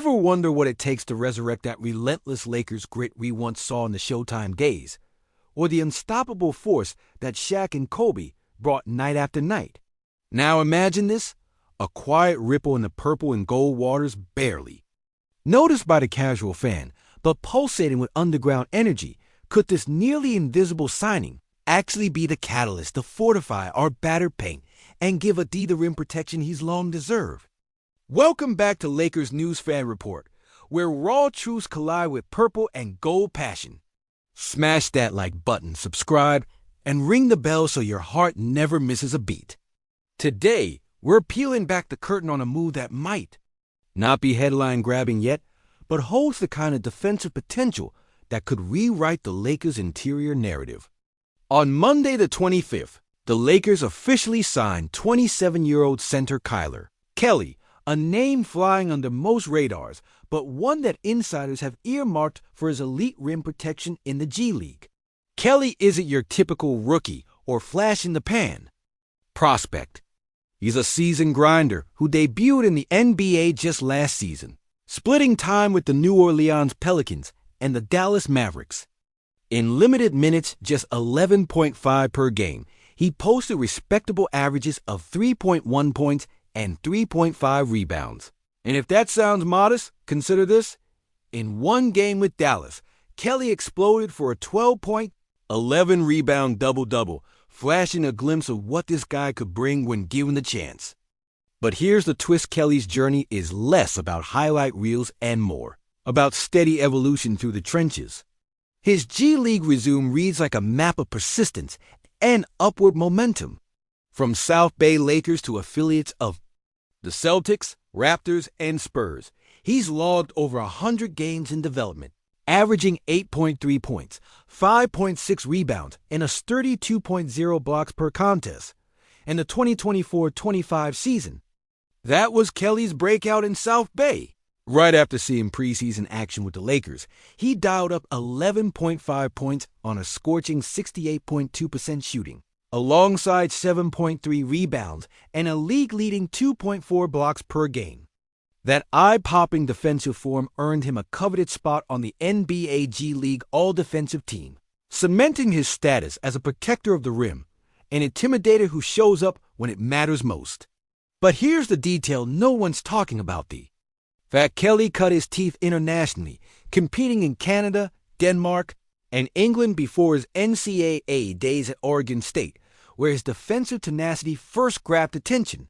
Ever wonder what it takes to resurrect that relentless Lakers grit we once saw in the Showtime days? Or the unstoppable force that Shaq and Kobe brought night after night? Now imagine this, a quiet ripple in the purple and gold waters barely noticed by the casual fan, but pulsating with underground energy. Could this nearly invisible signing actually be the catalyst to fortify our battered paint and give Adi the rim protection he's long deserved? Welcome back to Lakers News Fan Report, where raw truths collide with purple and gold passion. Smash that like button, subscribe, and ring the bell so your heart never misses a beat. Today, we're peeling back the curtain on a move that might not be headline-grabbing yet, but holds the kind of defensive potential that could rewrite the Lakers' interior narrative. On Monday the 25th, the Lakers officially signed 27-year-old center Kyler Kelly, a name flying under most radars, but one that insiders have earmarked for his elite rim protection in the G League. Kelly isn't your typical rookie or flash-in-the-pan prospect. He's a seasoned grinder who debuted in the NBA just last season, splitting time with the New Orleans Pelicans and the Dallas Mavericks. In limited minutes, just 11.5 per game, he posted respectable averages of 3.1 points and 3.5 rebounds. And if that sounds modest, consider this. In one game with Dallas, Kelly exploded for a 12-point, 11-rebound double-double, flashing a glimpse of what this guy could bring when given the chance. But here's the twist: Kelly's journey is less about highlight reels and more about steady evolution through the trenches. His G League resume reads like a map of persistence and upward momentum. From South Bay Lakers to affiliates of the Celtics, Raptors, and Spurs, he's logged over 100 games in development, averaging 8.3 points, 5.6 rebounds, and a sturdy 2.0 blocks per contest. In the 2024-25 season, that was Kelly's breakout in South Bay. Right after seeing preseason action with the Lakers, he dialed up 11.5 points on a scorching 68.2% shooting, alongside 7.3 rebounds and a league-leading 2.4 blocks per game. That eye-popping defensive form earned him a coveted spot on the NBA G League All-Defensive Team, cementing his status as a protector of the rim, an intimidator who shows up when it matters most. But here's the detail no one's talking about: that Kelly cut his teeth internationally, competing in Canada, Denmark, and England before his NCAA days at Oregon State, where his defensive tenacity first grabbed attention.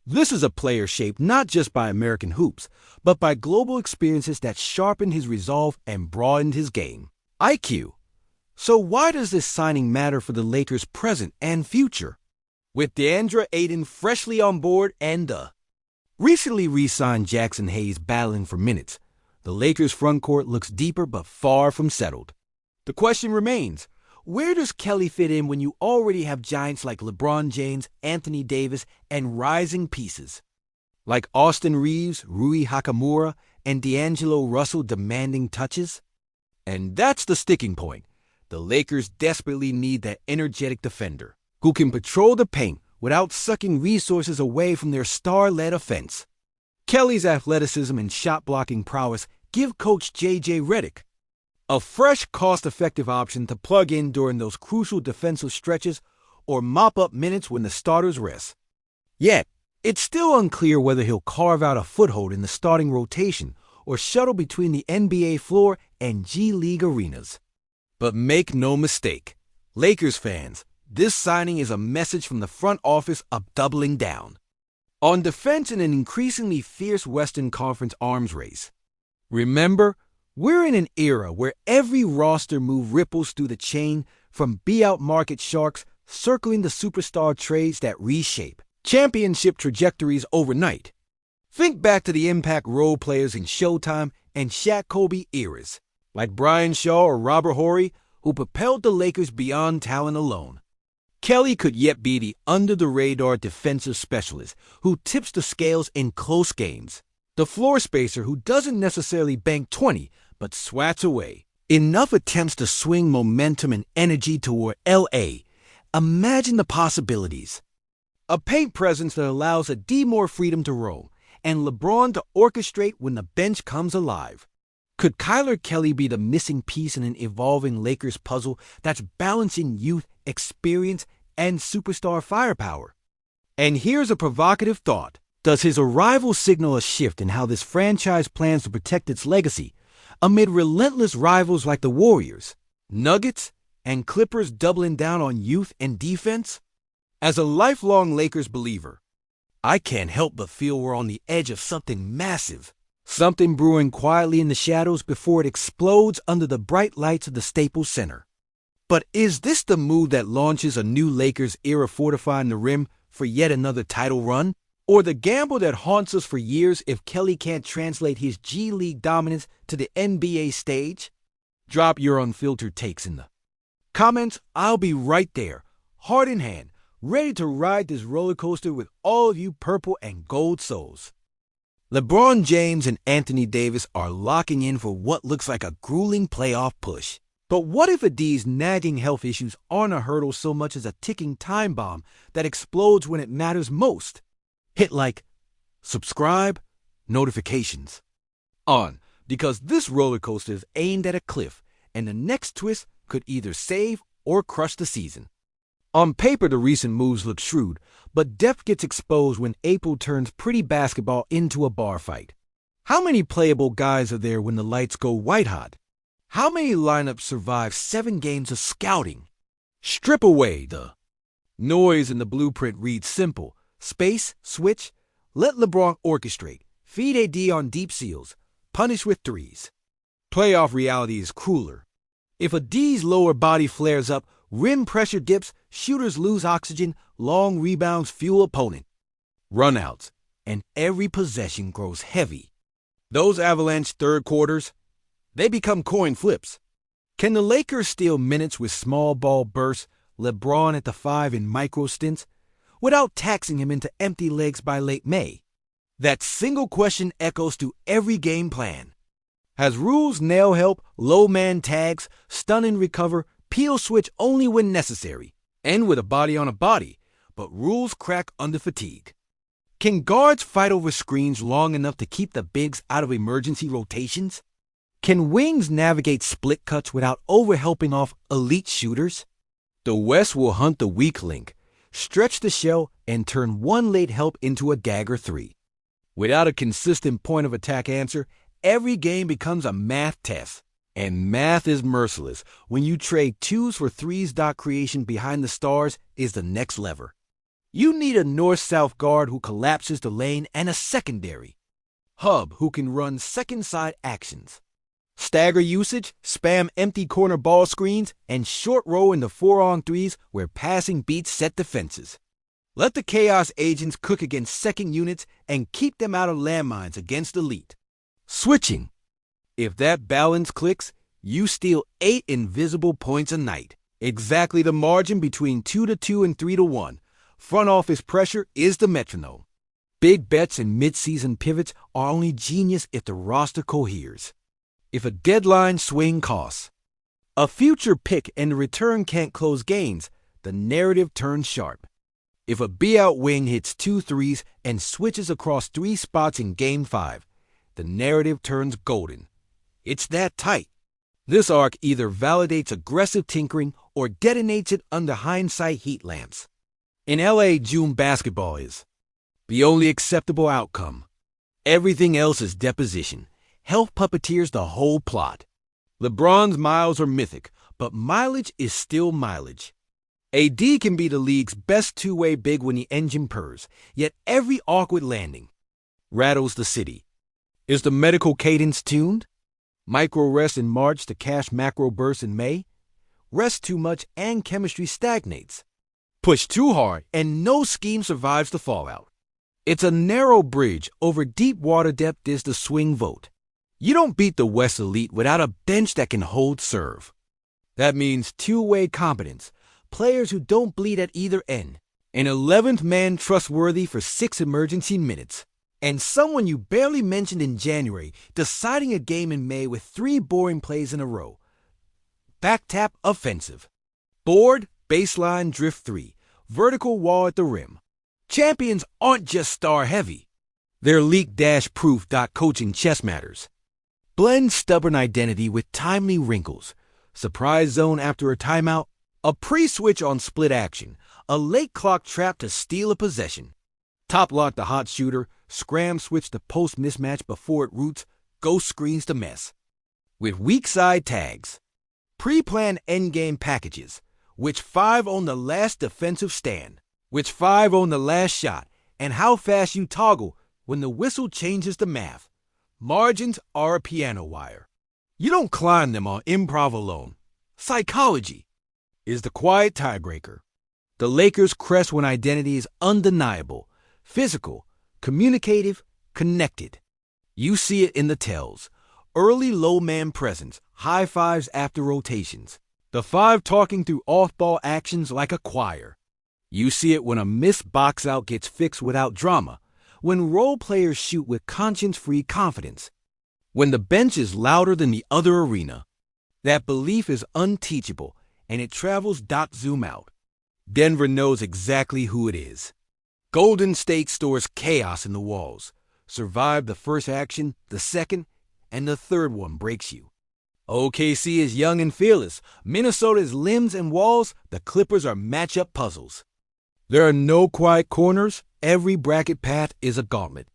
This is a player shaped not just by American hoops, but by global experiences that sharpened his resolve and broadened his game IQ. So why does this signing matter for the Lakers' present and future? With DeAndre Ayton freshly on board and recently re-signed Jackson Hayes battling for minutes, the Lakers' frontcourt looks deeper but far from settled. The question remains, where does Kelly fit in when you already have giants like LeBron James, Anthony Davis, and rising pieces like Austin Reeves, Rui Hachimura, and D'Angelo Russell demanding touches? And that's the sticking point. The Lakers desperately need that energetic defender who can patrol the paint without sucking resources away from their star-led offense. Kelly's athleticism and shot-blocking prowess give coach J.J. Redick a fresh, cost-effective option to plug in during those crucial defensive stretches or mop up minutes when the starters rest. Yet, it's still unclear whether he'll carve out a foothold in the starting rotation or shuttle between the NBA floor and G League arenas. But make no mistake, Lakers fans, this signing is a message from the front office of doubling down on defense in an increasingly fierce Western Conference arms race. Remember, we're in an era where every roster move ripples through the chain, from be-out market sharks circling the superstar trades that reshape championship trajectories overnight. Think back to the impact role players in Showtime and Shaq Kobe eras, like Brian Shaw or Robert Horry, who propelled the Lakers beyond talent alone. Kelly could yet be the under-the-radar defensive specialist who tips the scales in close games, the floor spacer who doesn't necessarily bank 20 but swats away enough attempts to swing momentum and energy toward L.A. Imagine the possibilities. A paint presence that allows Adi more freedom to roam, and LeBron to orchestrate when the bench comes alive. Could Kyler Kelly be the missing piece in an evolving Lakers puzzle that's balancing youth, experience, and superstar firepower? And here's a provocative thought. Does his arrival signal a shift in how this franchise plans to protect its legacy amid relentless rivals like the Warriors, Nuggets, and Clippers doubling down on youth and defense? As a lifelong Lakers believer, I can't help but feel we're on the edge of something massive. Something brewing quietly in the shadows before it explodes under the bright lights of the Staples Center. But is this the move that launches a new Lakers era fortifying the rim for yet another title run? Or the gamble that haunts us for years if Kelly can't translate his G League dominance to the NBA stage? Drop your unfiltered takes in the comments. I'll be right there, heart in hand, ready to ride this roller coaster with all of you purple and gold souls. LeBron James and Anthony Davis are locking in for what looks like a grueling playoff push. But what if Ad's nagging health issues aren't a hurdle so much as a ticking time bomb that explodes when it matters most? Hit like, subscribe, notifications on, because this roller coaster is aimed at a cliff, and the next twist could either save or crush the season. On paper, the recent moves look shrewd, but depth gets exposed when April turns pretty basketball into a bar fight. How many playable guys are there when the lights go white hot? How many lineups survive 7 games of scouting? Strip away the noise and the blueprint reads simple. Space, switch, let LeBron orchestrate, feed AD on deep seals, punish with threes. Playoff reality is crueler. If Ad's lower body flares up, rim pressure dips, shooters lose oxygen, long rebounds fuel opponent. Runouts, and every possession grows heavy. Those Avalanche third quarters, they become coin flips. Can the Lakers steal minutes with small ball bursts, LeBron at the 5 in micro stints, without taxing him into empty legs by late May? That single question echoes through every game plan. Has rules nail help, low man tags, stun and recover, peel switch only when necessary, and with a body on a body, but rules crack under fatigue? Can guards fight over screens long enough to keep the bigs out of emergency rotations? Can wings navigate split cuts without overhelping off elite shooters? The West will hunt the weak link, stretch the shell, and turn one late help into a dagger 3. Without a consistent point of attack answer, every game becomes a math test. And math is merciless. When you trade 2s for 3s, creation behind the stars is the next lever. You need a north-south guard who collapses the lane and a secondary hub who can run second-side actions. Stagger usage, spam empty corner ball screens, and short row in the 4-on-3s where passing beats set defenses. Let the chaos agents cook against second units and keep them out of landmines against elite. Switching. If that balance clicks, you steal 8 invisible points a night. Exactly the margin between 2-2 and 3-1. Front office pressure is the metronome. Big bets and mid-season pivots are only genius if the roster coheres. If a deadline swing costs a future pick and the return can't close games, the narrative turns sharp. If a B-out wing hits 2 threes and switches across 3 spots in Game 5, the narrative turns golden. It's that tight. This arc either validates aggressive tinkering or detonates it under hindsight heat lamps. In LA, June basketball is the only acceptable outcome. Everything else is deposition. Health puppeteers the whole plot. LeBron's miles are mythic, but mileage is still mileage. AD can be the league's best two-way big when the engine purrs, yet every awkward landing rattles the city. Is the medical cadence tuned? Micro rest in March to cash macro bursts in May? Rest too much and chemistry stagnates. Push too hard and no scheme survives the fallout. It's a narrow bridge over deep water depth is the swing vote. You don't beat the West elite without a bench that can hold serve. That means two-way competence, players who don't bleed at either end, an 11th man trustworthy for 6 emergency minutes, and someone you barely mentioned in January deciding a game in May with 3 boring plays in a row. Back tap offensive. Board, baseline, drift 3. Vertical wall at the rim. Champions aren't just star heavy. They're leak-proof. Coaching chess matters. Blend stubborn identity with timely wrinkles. Surprise zone after a timeout. A pre-switch on split action. A late clock trap to steal a possession. Top lock the hot shooter. Scram switch the post mismatch before it roots. Ghost screens the mess. With weak side tags. Pre-planned endgame packages. Which 5 on the last defensive stand. Which 5 on the last shot. And how fast you toggle when the whistle changes the math. Margins are a piano wire. You don't climb them on improv alone. Psychology is the quiet tiebreaker. The Lakers crest when identity is undeniable, physical, communicative, connected. You see it in the tells. Early low man presence, high fives after rotations. The 5 talking through off-ball actions like a choir. You see it when a missed box out gets fixed without drama. When role players shoot with conscience-free confidence. When the bench is louder than the other arena. That belief is unteachable, and it travels. Zoom out. Denver knows exactly who it is. Golden State stores chaos in the walls. Survive the first action, the second, and the third one breaks you. OKC is young and fearless. Minnesota is limbs and walls. The Clippers are matchup puzzles. There are no quiet corners. Every bracket path is a gauntlet.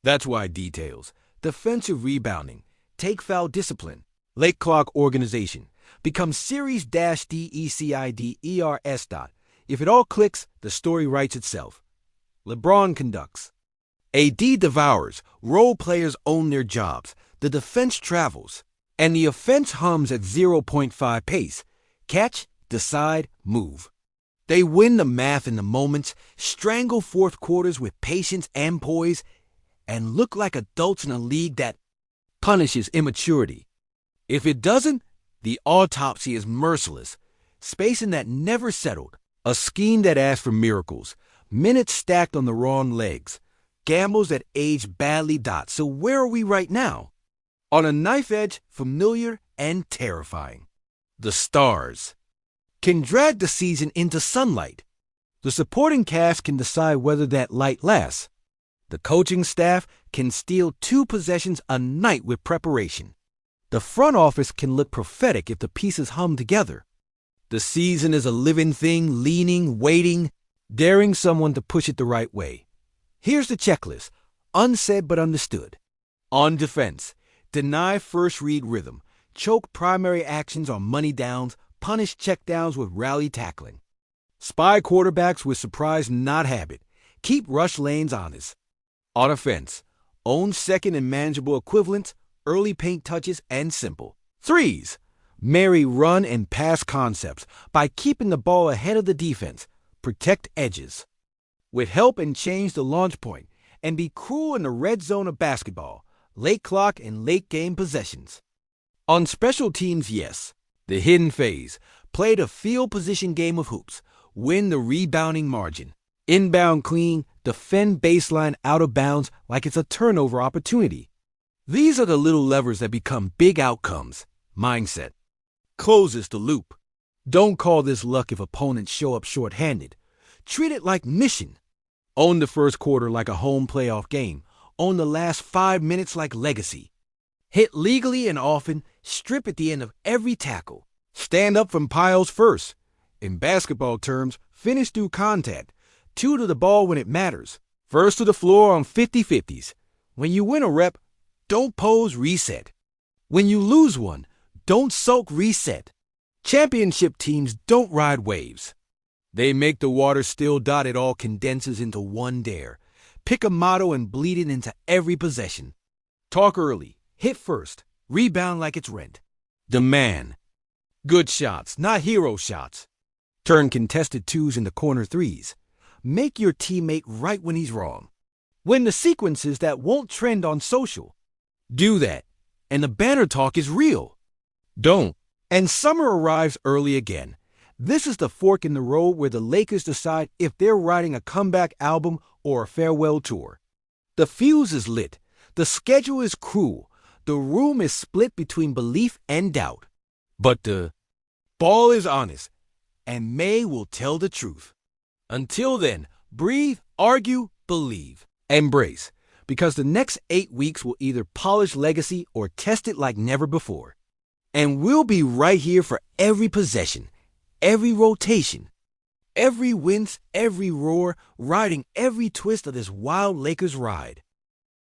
That's why details, defensive rebounding, take foul discipline, late clock organization, become series-deciders. If it all clicks, the story writes itself. LeBron conducts. AD devours. Role players own their jobs. The defense travels. And the offense hums at 0.5 pace. Catch, decide, move. They win the math in the moments, strangle fourth quarters with patience and poise, and look like adults in a league that punishes immaturity. If it doesn't, the autopsy is merciless. Spacing that never settled. A scheme that asked for miracles. Minutes stacked on the wrong legs. Gambles that age badly. So where are we right now? On a knife edge, familiar and terrifying. The stars can drag the season into sunlight. The supporting cast can decide whether that light lasts. The coaching staff can steal 2 possessions a night with preparation. The front office can look prophetic if the pieces hum together. The season is a living thing, leaning, waiting, daring someone to push it the right way. Here's the checklist, unsaid but understood. On defense, deny first read rhythm, choke primary actions on money downs, punish checkdowns with rally tackling. Spy quarterbacks with surprise, not habit. Keep rush lanes honest. On offense, own second and manageable equivalents, early paint touches, and simple. Threes, marry run and pass concepts by keeping the ball ahead of the defense. Protect edges. With help and change the launch point, and be cruel in the red zone of basketball, late clock and late game possessions. On special teams, yes. The hidden phase. Play the field position game of hoops. Win the rebounding margin. Inbound clean. Defend baseline out of bounds like it's a turnover opportunity. These are the little levers that become big outcomes. Mindset. Closes the loop. Don't call this luck if opponents show up short-handed. Treat it like mission. Own the first quarter like a home playoff game. Own the last 5 minutes like legacy. Hit legally and often. Strip at the end of every tackle. Stand up from piles first. In basketball terms, finish through contact. 2 to the ball when it matters. First to the floor on 50-50s. When you win a rep, don't pose, reset. When you lose one, don't sulk, reset. Championship teams don't ride waves. They make the water still. It all condenses into one dare. Pick a motto and bleed it into every possession. Talk early. Hit first. Rebound like it's rent. Demand. Good shots, not hero shots. Turn contested 2s into corner 3s. Make your teammate right when he's wrong. Win the sequences that won't trend on social. Do that, and the banner talk is real. Don't. And summer arrives early again. This is the fork in the road where the Lakers decide if they're writing a comeback album or a farewell tour. The fuse is lit. The schedule is cruel. The room is split between belief and doubt. But the ball is honest, and May will tell the truth. Until then, breathe, argue, believe, embrace. because the next 8 weeks will either polish legacy or test it like never before. And we'll be right here for every possession, every rotation, every wince, every roar, riding every twist of this wild Lakers ride.